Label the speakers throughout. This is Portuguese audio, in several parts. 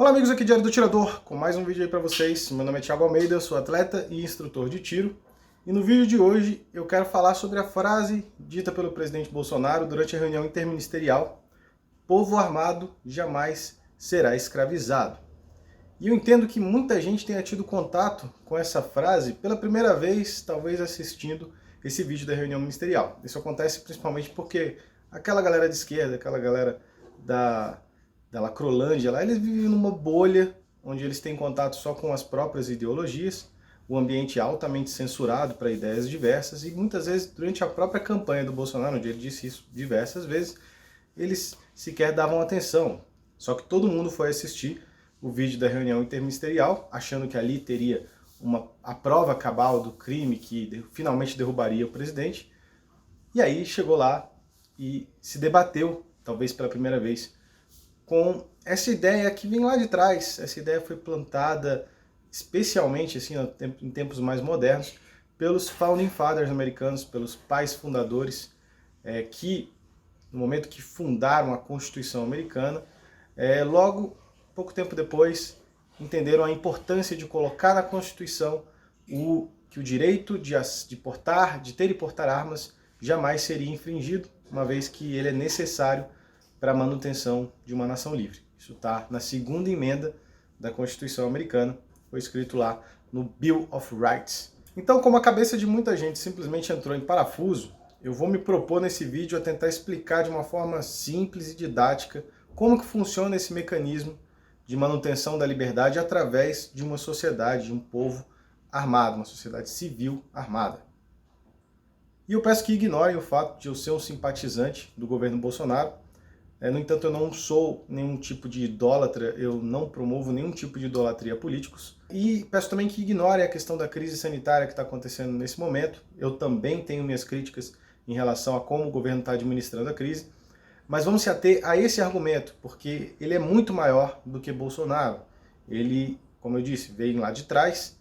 Speaker 1: Olá amigos, aqui Diário do Tirador, com mais um vídeo aí pra vocês. Meu nome é Thiago Almeida, eu sou atleta e instrutor de tiro. E no vídeo de hoje eu quero falar sobre a frase dita pelo presidente Bolsonaro durante a reunião interministerial: povo armado jamais será escravizado. E eu entendo que muita gente tenha tido contato com essa frase pela primeira vez, talvez assistindo esse vídeo da reunião ministerial. Isso acontece principalmente porque aquela galera de esquerda, aquela galera da Lacrolândia lá, eles vivem numa bolha onde eles têm contato só com as próprias ideologias, o ambiente é altamente censurado para ideias diversas e muitas vezes durante a própria campanha do Bolsonaro, onde ele disse isso diversas vezes, eles sequer davam atenção. Só que todo mundo foi assistir o vídeo da reunião interministerial, achando que ali teria a prova cabal do crime que finalmente derrubaria o presidente, e aí chegou lá e se debateu, talvez pela primeira vez, com essa ideia que vem lá de trás. Essa ideia foi plantada especialmente assim, em tempos mais modernos, pelos Founding Fathers americanos, pelos pais fundadores, que no momento que fundaram a Constituição americana, logo, pouco tempo depois, entenderam a importância de colocar na Constituição que o direito de ter e portar armas jamais seria infringido, uma vez que ele é necessário para a manutenção de uma nação livre. Isso está na segunda emenda da Constituição americana, foi escrito lá no Bill of Rights. Então, como a cabeça de muita gente simplesmente entrou em parafuso, eu vou me propor nesse vídeo a tentar explicar de uma forma simples e didática como que funciona esse mecanismo de manutenção da liberdade através de uma sociedade, de um povo armado, uma sociedade civil armada. E eu peço que ignorem o fato de eu ser um simpatizante do governo Bolsonaro. No entanto, eu não sou nenhum tipo de idólatra, eu não promovo nenhum tipo de idolatria a políticos. E peço também que ignorem a questão da crise sanitária que está acontecendo nesse momento. Eu também tenho minhas críticas em relação a como o governo está administrando a crise. Mas vamos se ater a esse argumento, porque ele é muito maior do que Bolsonaro. Ele, como eu disse, veio lá de trás,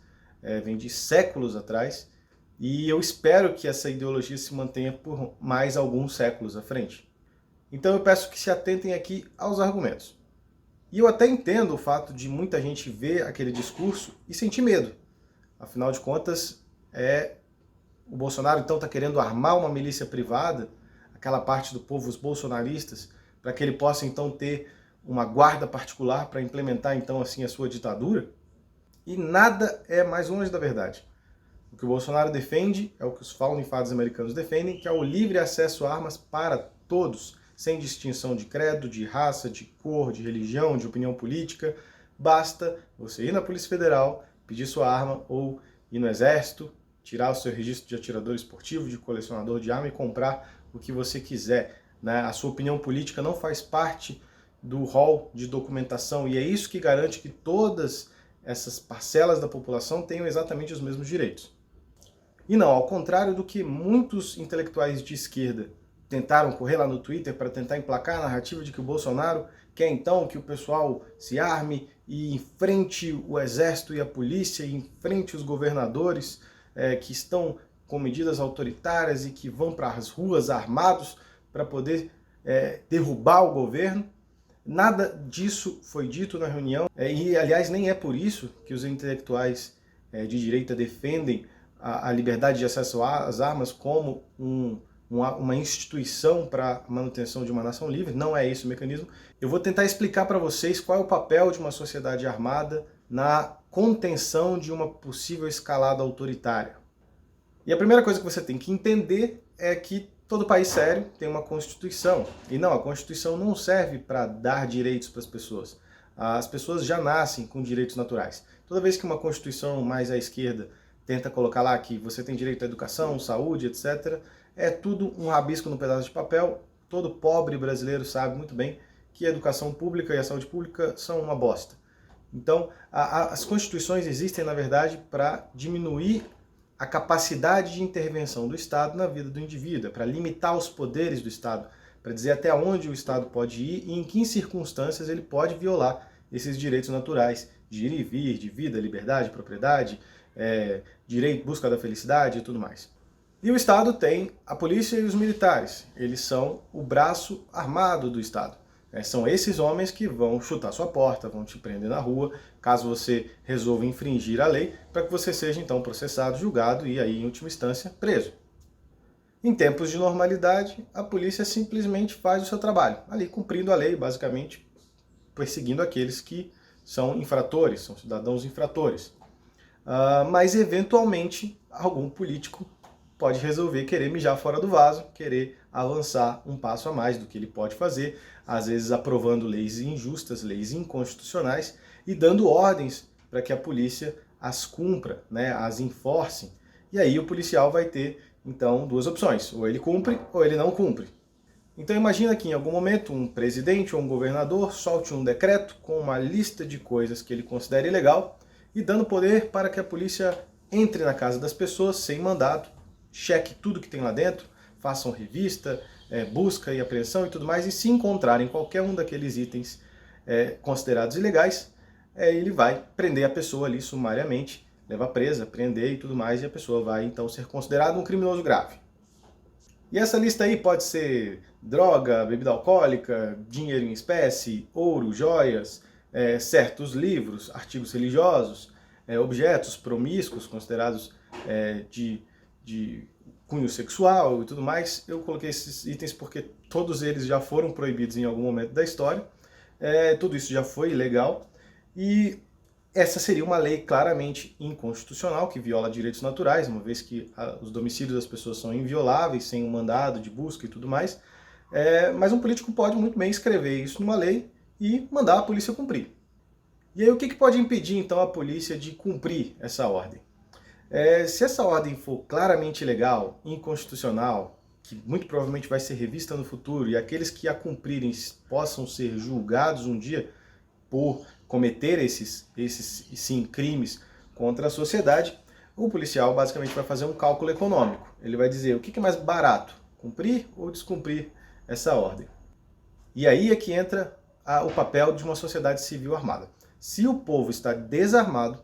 Speaker 1: vem de séculos atrás, e eu espero que essa ideologia se mantenha por mais alguns séculos à frente. Então eu peço que se atentem aqui aos argumentos. E eu até entendo o fato de muita gente ver aquele discurso e sentir medo. Afinal de contas, o Bolsonaro então está querendo armar uma milícia privada, aquela parte do povo, os bolsonaristas, para que ele possa então ter uma guarda particular para implementar então assim a sua ditadura. E nada é mais longe da verdade. O que o Bolsonaro defende é o que os Founding Fathers americanos defendem, que é o livre acesso a armas para todos, sem distinção de credo, de raça, de cor, de religião, de opinião política. Basta você ir na Polícia Federal, pedir sua arma, ou ir no Exército, tirar o seu registro de atirador esportivo, de colecionador de arma e comprar o que você quiser. A sua opinião política não faz parte do rol de documentação, e é isso que garante que todas essas parcelas da população tenham exatamente os mesmos direitos. E não, ao contrário do que muitos intelectuais de esquerda tentaram correr lá no Twitter para tentar emplacar a narrativa de que o Bolsonaro quer então que o pessoal se arme e enfrente o exército e a polícia, e enfrente os governadores que estão com medidas autoritárias e que vão para as ruas armados para poder derrubar o governo. Nada disso foi dito na reunião, e aliás nem é por isso que os intelectuais de direita defendem a liberdade de acesso às armas como uma instituição para a manutenção de uma nação livre. Não é esse o mecanismo. Eu vou tentar explicar para vocês qual é o papel de uma sociedade armada na contenção de uma possível escalada autoritária. E a primeira coisa que você tem que entender é que todo país sério tem uma Constituição. E não, a Constituição não serve para dar direitos para as pessoas. As pessoas já nascem com direitos naturais. Toda vez que uma Constituição mais à esquerda tenta colocar lá que você tem direito à educação, saúde, etc., é tudo um rabisco no pedaço de papel. Todo pobre brasileiro sabe muito bem que a educação pública e a saúde pública são uma bosta. Então, as constituições existem, na verdade, para diminuir a capacidade de intervenção do Estado na vida do indivíduo, para limitar os poderes do Estado, para dizer até onde o Estado pode ir e em que circunstâncias ele pode violar esses direitos naturais de ir e vir, de vida, liberdade, propriedade, direito, busca da felicidade e tudo mais. E o Estado tem a polícia e os militares. Eles são o braço armado do Estado. São esses homens que vão chutar sua porta, vão te prender na rua, caso você resolva infringir a lei, para que você seja então processado, julgado e aí, em última instância, preso. Em tempos de normalidade, a polícia simplesmente faz o seu trabalho, ali cumprindo a lei, basicamente perseguindo aqueles que são infratores, são cidadãos infratores. Mas eventualmente algum político pode resolver querer mijar fora do vaso, querer avançar um passo a mais do que ele pode fazer, às vezes aprovando leis injustas, leis inconstitucionais e dando ordens para que a polícia as cumpra, né, as enforce. E aí o policial vai ter, então, duas opções, ou ele cumpre ou ele não cumpre. Então imagina que em algum momento um presidente ou um governador solte um decreto com uma lista de coisas que ele considera ilegal e dando poder para que a polícia entre na casa das pessoas sem mandado, cheque tudo que tem lá dentro, façam revista, busca e apreensão e tudo mais, e se encontrarem qualquer um daqueles itens considerados ilegais, ele vai prender a pessoa ali sumariamente, levar presa, prender e tudo mais, e a pessoa vai então ser considerada um criminoso grave. E essa lista aí pode ser droga, bebida alcoólica, dinheiro em espécie, ouro, joias, certos livros, artigos religiosos, objetos promíscuos considerados de cunho sexual e tudo mais. Eu coloquei esses itens porque todos eles já foram proibidos em algum momento da história. Tudo isso já foi ilegal e essa seria uma lei claramente inconstitucional, que viola direitos naturais, uma vez que os domicílios das pessoas são invioláveis, sem um mandado de busca e tudo mais. Mas um político pode muito bem escrever isso numa lei e mandar a polícia cumprir. E aí o que pode impedir então a polícia de cumprir essa ordem? Se essa ordem for claramente ilegal, inconstitucional, que muito provavelmente vai ser revista no futuro, e aqueles que a cumprirem possam ser julgados um dia por cometer esses sim, crimes contra a sociedade, o policial basicamente vai fazer um cálculo econômico. Ele vai dizer o que é mais barato, cumprir ou descumprir essa ordem. E aí é que entra o papel de uma sociedade civil armada. Se o povo está desarmado,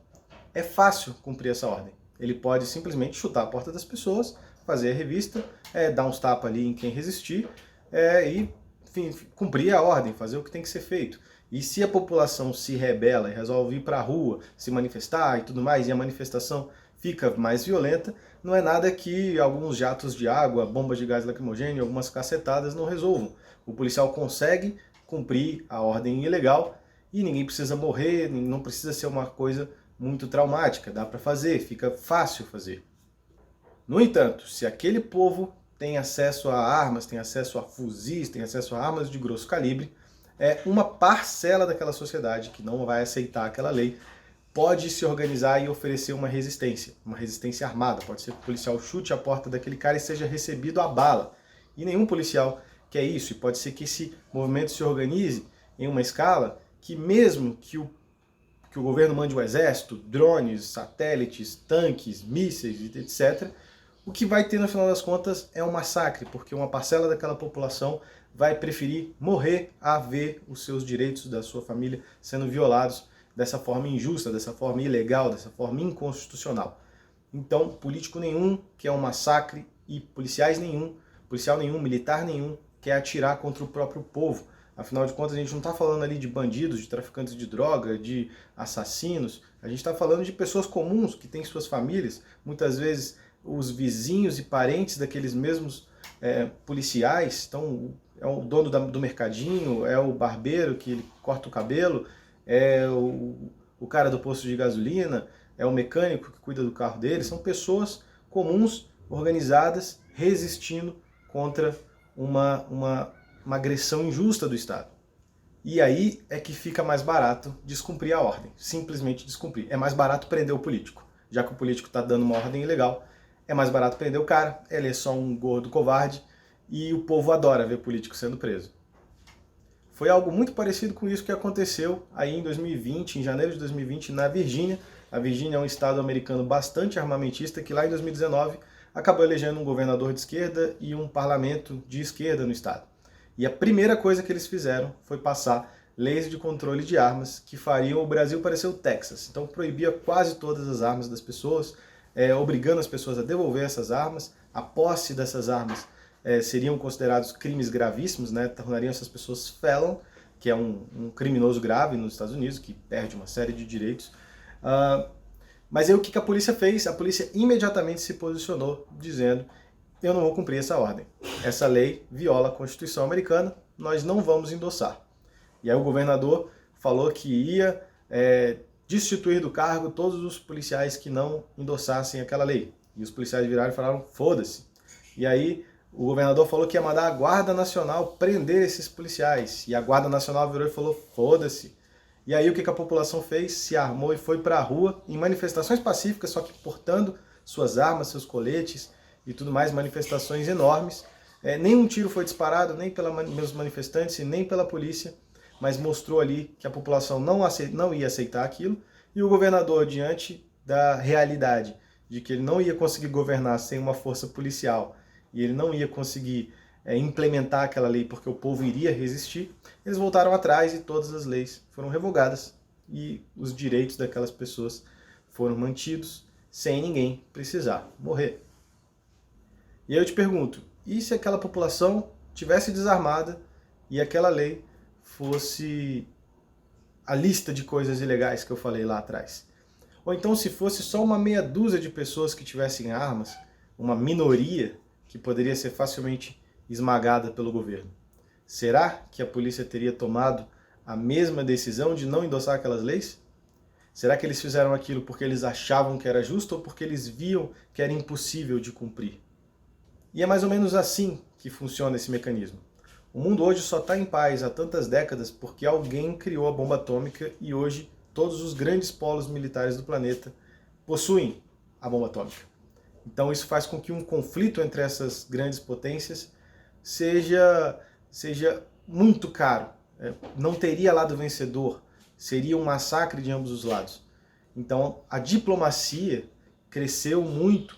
Speaker 1: é fácil cumprir essa ordem. Ele pode simplesmente chutar a porta das pessoas, fazer a revista, dar uns tapas ali em quem resistir e, enfim, cumprir a ordem, fazer o que tem que ser feito. E se a população se rebela e resolve ir para a rua, se manifestar e tudo mais, e a manifestação fica mais violenta, não é nada que alguns jatos de água, bombas de gás lacrimogêneo, algumas cacetadas não resolvam. O policial consegue cumprir a ordem ilegal e ninguém precisa morrer, não precisa ser uma coisa muito traumática, dá para fazer, fica fácil fazer. No entanto, se aquele povo tem acesso a armas, tem acesso a fuzis, tem acesso a armas de grosso calibre, uma parcela daquela sociedade que não vai aceitar aquela lei pode se organizar e oferecer uma resistência armada. Pode ser que o policial chute a porta daquele cara e seja recebido a bala. E nenhum policial quer isso. E pode ser que esse movimento se organize em uma escala que mesmo que o governo mande o exército, drones, satélites, tanques, mísseis, etc., o que vai ter no final das contas é um massacre, porque uma parcela daquela população vai preferir morrer a ver os seus direitos da sua família sendo violados dessa forma injusta, dessa forma ilegal, dessa forma inconstitucional. Então, político nenhum quer um massacre e policial nenhum, militar nenhum quer atirar contra o próprio povo. Afinal de contas, a gente não está falando ali de bandidos, de traficantes de droga, de assassinos. A gente está falando de pessoas comuns que têm suas famílias, muitas vezes os vizinhos e parentes daqueles mesmos policiais. Então, é o dono do mercadinho, é o barbeiro que ele corta o cabelo, é o cara do posto de gasolina, é o mecânico que cuida do carro dele. São pessoas comuns, organizadas, resistindo contra uma agressão injusta do Estado. E aí é que fica mais barato descumprir a ordem, simplesmente descumprir. É mais barato prender o político, já que o político está dando uma ordem ilegal, é mais barato prender o cara, ele é só um gordo covarde, e o povo adora ver político sendo preso. Foi algo muito parecido com isso que aconteceu aí em 2020, em janeiro de 2020, na Virgínia. A Virgínia é um estado americano bastante armamentista que lá em 2019 acabou elegendo um governador de esquerda e um parlamento de esquerda no estado. E a primeira coisa que eles fizeram foi passar leis de controle de armas que fariam o Brasil parecer o Texas. Então proibia quase todas as armas das pessoas, obrigando as pessoas a devolver essas armas. A posse dessas armas seriam considerados crimes gravíssimos, né? Tornariam essas pessoas felon, que é um criminoso grave nos Estados Unidos, que perde uma série de direitos. Mas aí o que a polícia fez? A polícia imediatamente se posicionou dizendo: eu não vou cumprir essa ordem. Essa lei viola a Constituição americana, nós não vamos endossar. E aí o governador falou que ia destituir do cargo todos os policiais que não endossassem aquela lei. E os policiais viraram e falaram: foda-se. E aí o governador falou que ia mandar a Guarda Nacional prender esses policiais. E a Guarda Nacional virou e falou: foda-se. E aí o que a população fez? Se armou e foi para a rua em manifestações pacíficas, só que portando suas armas, seus coletes e tudo mais, manifestações enormes. Nenhum tiro foi disparado, nem pelos manifestantes e nem pela polícia, mas mostrou ali que a população não ia aceitar aquilo, e o governador, diante da realidade de que ele não ia conseguir governar sem uma força policial, e ele não ia conseguir implementar aquela lei porque o povo iria resistir, eles voltaram atrás e todas as leis foram revogadas, e os direitos daquelas pessoas foram mantidos sem ninguém precisar morrer. E aí eu te pergunto, e se aquela população tivesse desarmada e aquela lei fosse a lista de coisas ilegais que eu falei lá atrás? Ou então se fosse só uma meia dúzia de pessoas que tivessem armas, uma minoria que poderia ser facilmente esmagada pelo governo? Será que a polícia teria tomado a mesma decisão de não endossar aquelas leis? Será que eles fizeram aquilo porque eles achavam que era justo ou porque eles viam que era impossível de cumprir? E é mais ou menos assim que funciona esse mecanismo. O mundo hoje só está em paz há tantas décadas porque alguém criou a bomba atômica, e hoje todos os grandes polos militares do planeta possuem a bomba atômica. Então isso faz com que um conflito entre essas grandes potências seja muito caro. Não teria lado vencedor, seria um massacre de ambos os lados. Então a diplomacia cresceu muito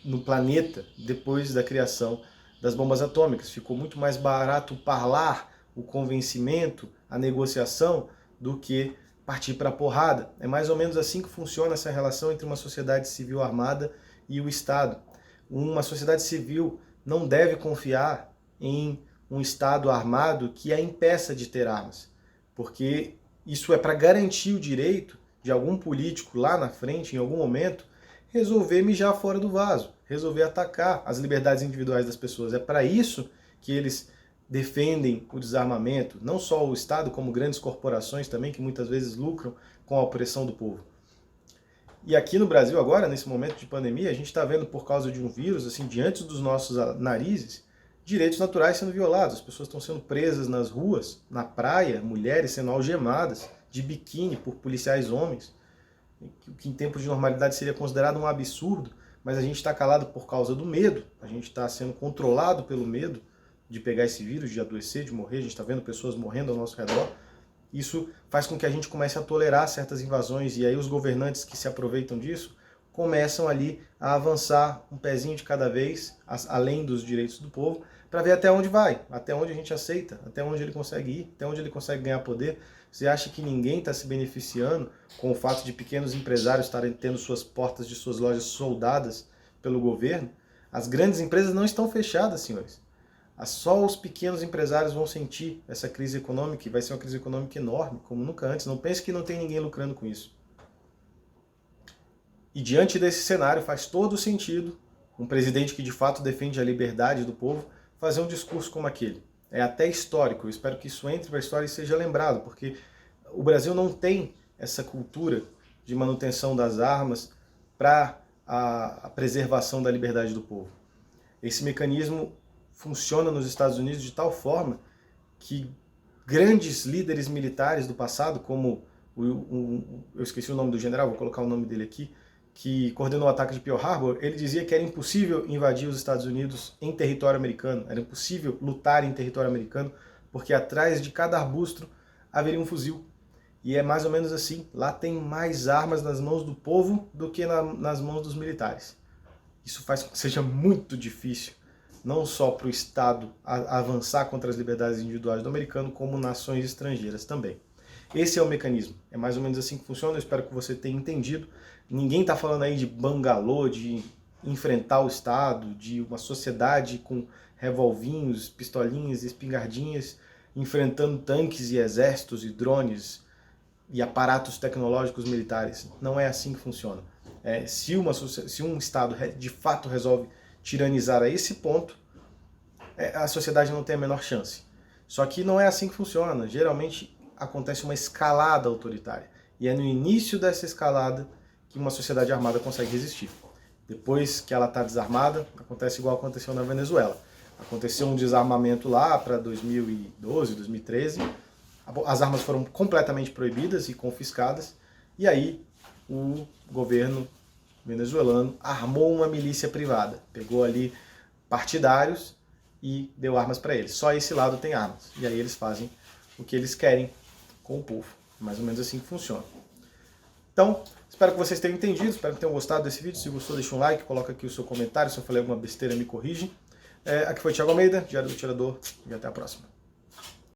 Speaker 1: no planeta depois da criação das bombas atômicas. Ficou muito mais barato falar, o convencimento, a negociação, do que partir para a porrada. É mais ou menos assim que funciona essa relação entre uma sociedade civil armada e o Estado. Uma sociedade civil não deve confiar em um Estado armado que a impeça de ter armas, porque isso é para garantir o direito de algum político lá na frente, em algum momento, resolver mijar fora do vaso, resolver atacar as liberdades individuais das pessoas. É para isso que eles defendem o desarmamento, não só o Estado, como grandes corporações também, que muitas vezes lucram com a opressão do povo. E aqui no Brasil agora, nesse momento de pandemia, a gente está vendo, por causa de um vírus, assim, diante dos nossos narizes, direitos naturais sendo violados. As pessoas estão sendo presas nas ruas, na praia, mulheres sendo algemadas de biquíni por policiais homens, o que em tempos de normalidade seria considerado um absurdo, mas a gente está calado por causa do medo, a gente está sendo controlado pelo medo de pegar esse vírus, de adoecer, de morrer. A gente está vendo pessoas morrendo ao nosso redor. Isso faz com que a gente comece a tolerar certas invasões, e aí os governantes que se aproveitam disso começam ali a avançar um pezinho de cada vez, além dos direitos do povo, para ver até onde vai, até onde a gente aceita, até onde ele consegue ir, até onde ele consegue ganhar poder. Você acha que ninguém está se beneficiando com o fato de pequenos empresários estarem tendo suas portas de suas lojas soldadas pelo governo? As grandes empresas não estão fechadas, senhores. Só os pequenos empresários vão sentir essa crise econômica, e vai ser uma crise econômica enorme, como nunca antes. Não pense que não tem ninguém lucrando com isso. E diante desse cenário faz todo sentido um presidente que de fato defende a liberdade do povo fazer um discurso como aquele. É até histórico, eu espero que isso entre para a história e seja lembrado, porque o Brasil não tem essa cultura de manutenção das armas para a preservação da liberdade do povo. Esse mecanismo funciona nos Estados Unidos de tal forma que grandes líderes militares do passado, como eu esqueci o nome do general, vou colocar o nome dele aqui, que coordenou o ataque de Pearl Harbor, ele dizia que era impossível invadir os Estados Unidos em território americano, era impossível lutar em território americano, porque atrás de cada arbusto haveria um fuzil. E é mais ou menos assim, lá tem mais armas nas mãos do povo do que nas mãos dos militares. Isso faz com que seja muito difícil, não só para o Estado avançar contra as liberdades individuais do americano, como nações estrangeiras também. Esse é o mecanismo, é mais ou menos assim que funciona, eu espero que você tenha entendido. Ninguém está falando aí de bangalô, de enfrentar o Estado, de uma sociedade com revolvinhos, pistolinhas, espingardinhas. enfrentando tanques e exércitos e drones e aparatos tecnológicos militares. Não é assim que funciona. Se um Estado de fato resolve tiranizar a esse ponto, a sociedade não tem a menor chance. Só que não é assim que funciona. Geralmente acontece uma escalada autoritária. E é no início dessa escalada que uma sociedade armada consegue resistir. Depois que ela está desarmada, acontece igual aconteceu na Venezuela. Aconteceu um desarmamento lá para 2012, 2013. As armas foram completamente proibidas e confiscadas. E aí o governo venezuelano armou uma milícia privada. Pegou ali partidários e deu armas para eles. Só esse lado tem armas. E aí eles fazem o que eles querem com o povo. Mais ou menos assim que funciona. Então, espero que vocês tenham entendido, espero que tenham gostado desse vídeo. Se gostou, deixa um like, coloca aqui o seu comentário. Se eu falei alguma besteira, me corrige. Aqui foi o Thiago Almeida, Diário do Tirador, e até a próxima.